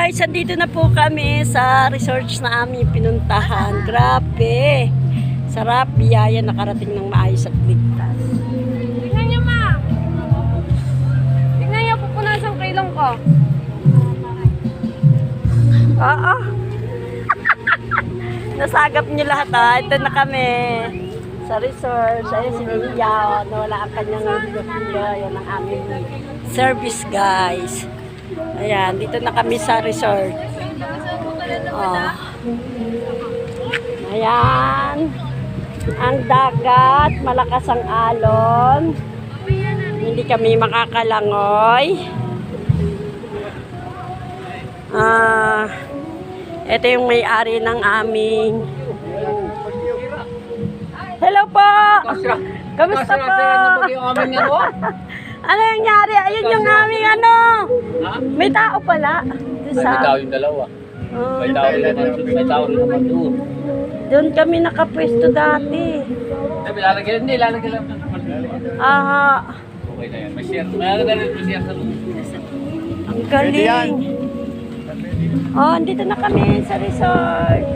guys, andito na po kami sa resort na aming pinuntahan. Grabe. Sarap, biyaya, nakarating ng maayos at ligtas. Tingnan niyo, ma. Tingnan niyo, pupunasan ang kailong ko. Oo. Nasagap niyo lahat ah. Ito na kami sa resort. Ayun si Mia. Nawala ang kanyang video. Yan ang aming service guys. Ayan, dito na kami sa resort. Oh. Ayan. Ang dagat, malakas ang alon. Hindi kami makakalangoy. Ito yung may-ari ng aming. Hello po! Kamusta po? Ano nangyari? Ayun yung aming ano. May tao pala. May tao yung dalawa. May tao rin naman doon. Doon kami nakapwesto dati. Lalagyan lang. Aha. Okay na yan. May share. Mayroon rin po share sa loob. Ang galing. Oh, andito na kami sa resort.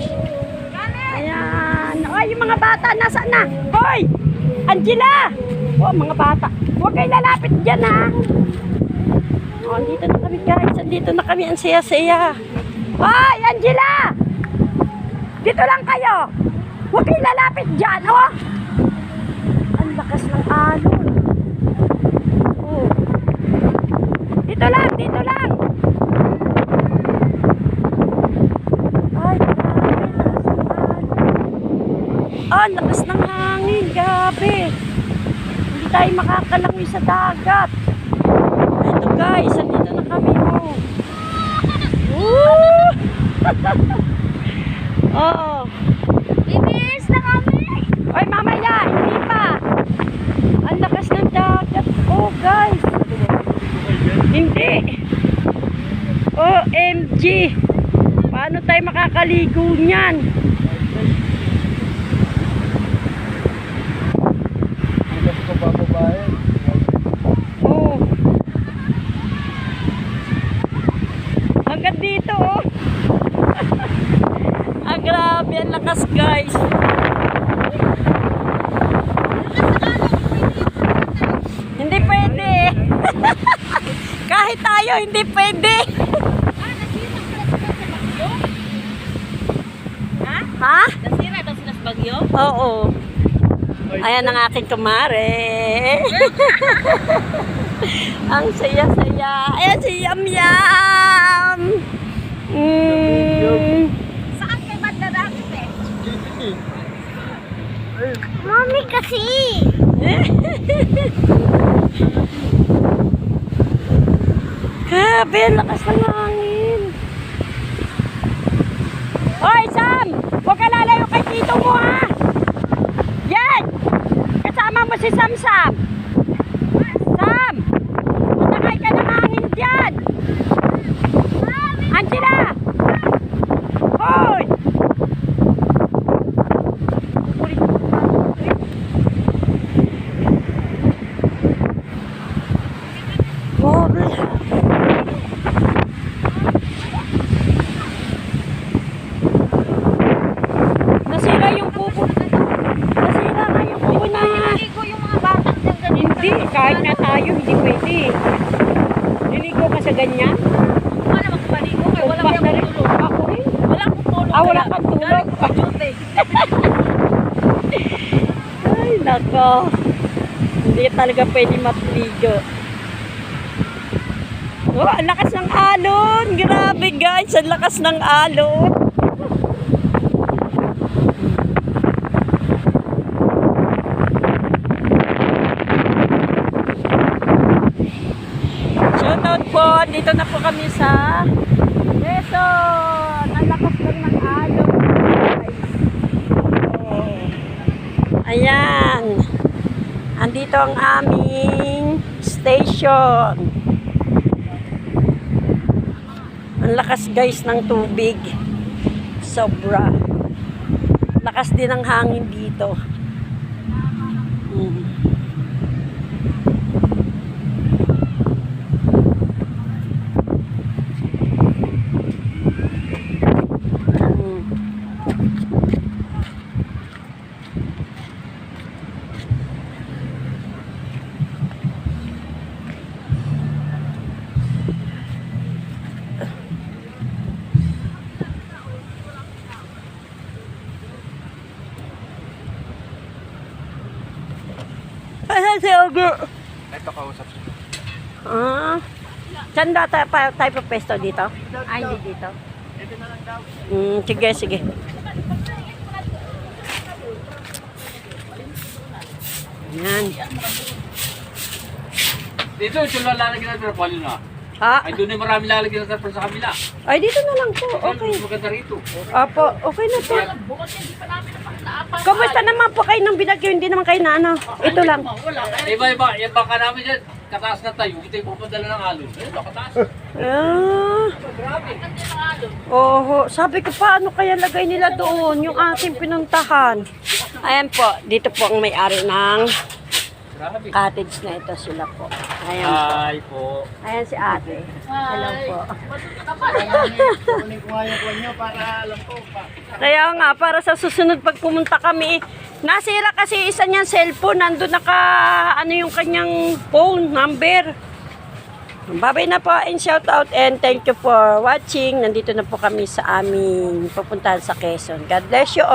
Ayan. Oh, yung mga bata, nasaan na? Hoy! Angela! Oh, mga bata. Huwag kayo lalapit dyan, ha? Oh, andito na kami, guys. Andito na kami. Ang saya-saya. Hoy, Angela! Dito lang kayo. Huwag kayo lalapit dyan, oh! Ang lakas ng alon. Oh. Dito lang, dito lang. Ay, grabe. Ah, lakas ng hangin. Grabe. Hindi tayo makakalangoy sa dagat. Ito guys, andito na kami mo. Woo! Oo. Bibilis na kami. Oy, mamaya, hindi pa. Ang lakas ng dagat. Oh, guys. Hindi. OMG. Paano tayo makakaligo niyan? Oh. Hanggang dito, oh. Ah, grabe. Ang lakas, guys. Hindi pwede. Kahit tayo, hindi pwede. Ha? Nasira daw sila sa bagyo? Oo. Ayan ang aking kumare. Ang saya-saya. Ayan si Yam Yam. Saan kayo magdadakit eh? Mami kasi. Grabe, lakas ng hangin. Hoy, Sam! Huwag ka lalayo kay tito mo, ha? Yan! Kasama mo si Sam Sam. Sam! Matakay ka ng hangin dyan! Angela! Hoy! Grabe! Nasira yung pupo. Nasira nga yung pupo na. Naligo yung mga bata dyan ganyan. Hindi, kahit na tayo, hindi pwede. Niligo ka sa ganyan? Wala magpaligo kay wala Tumpak na kang rin. tulog. Ako rin. Wala akong tulog. Ah, wala kang tulog. Galing ko sa duty. Ay, nako. Hindi talaga pwede mapiligo. Oh, ang lakas ng alon. Grabe guys, ang lakas ng alon. Shoutout po. Dito na po kami sa Quezon. Ang lakas lang ng alon, guys. Oh. Ayan. Andito ang aming station. Ang lakas guys ng tubig. Sobra. Lakas din ang hangin dito. si Ogo. Ito kausap. Ah. Saan ba tayo pa pesto dito? Ay, hindi dito. Sige, sige. Yan. Dito, ito lang lalagyan natin ng palo na. Ha? Ay, doon ay marami lalagyan natin sa kabila. Ay, dito na lang po. Okay. Okay. Maganda rito. Opo, okay na po. Kamusta naman po kayo ng binagyo? Hindi naman kayo na ano. Ito lang. Iba, yung baka namin dyan, kataas na tayo, kita yung pupunta ng alon. Ayun, kataas. Ah. Oho, sabi ko pa, ano kaya lagay nila doon, yung ating pinuntahan. Ayan po, dito po ang may-ari ng Grabe. cottage na ito sila po. Ayan po. Ay po. Ayan si ate. Hello po. Kunin ko nga yung kuwan nyo para alam ko. Kaya nga, para sa susunod pag pumunta kami, nasira kasi isa niyang cellphone, nandun ano yung kanyang phone number. Babay na po and shout out and thank you for watching. Nandito na po kami sa aming pupuntahan sa Quezon. God bless you all.